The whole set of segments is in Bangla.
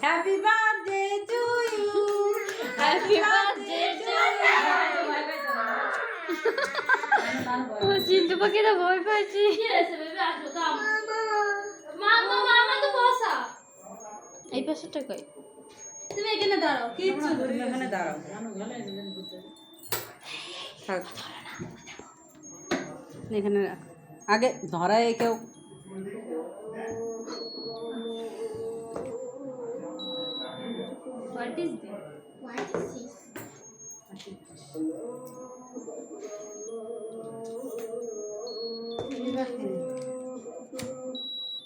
Happy birthday to you. Happy birthday to you. ও চিনতে পাখি না ভয় পাচ্ছি। কি আছে বেবি আসো তো মামা মামা তো বসা। এই পাশেটা কই? তুমি এখানে দাঁড়াও। কিচ্ছু তুমি এখানে দাঁড়াও। থাক। এখানে আগে ধরায় কেউ What is this? What is this?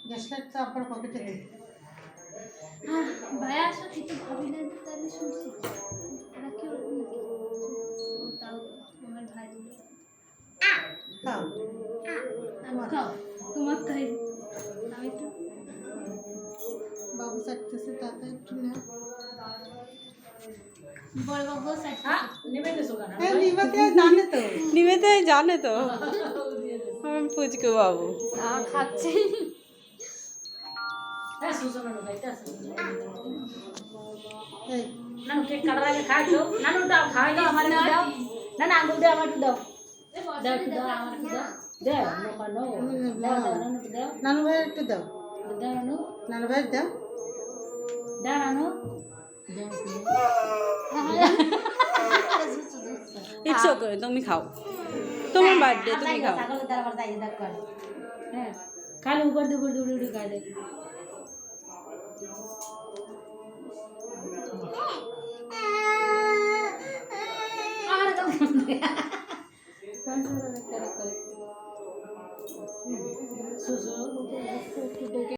গ্যাসলাইটটা আপনার পকেটে দে। ভাই আসো কিছু ভাবি না তাহলে শুনছি এরা কি ওরকম নাকি তাও আমার ভাই খাও খাও তোমার তাই আমি একটু বাবু চাটতেছে তাতে একটু না বড় বাবু চাটতে নিবেতে সোগানা হ্যাঁ নিবেতে জানে তো আমি পুচকু বাবু খাচ্ছি হ্যাঁ সুসনা নো খাইতে আছে এই নানু কেক কাটার আগে খাইছো নানু দাও খাই দাও আমারে দাও না না আঙ্গুল দাও আমাকে দাও দাও একটু দাও আমাকে দাও দাও নো দাও দাও নানু দাও নানু ভাই একটু দাও দাও নানু নানু ভাই দাও দাও নানু ইটস ওকে তুমি খাও তোমার বার্থডে তুমি খাও ছাগলের দরবার যাই দাও কর হ্যাঁ খালি উপর দুপুর খাই দে আর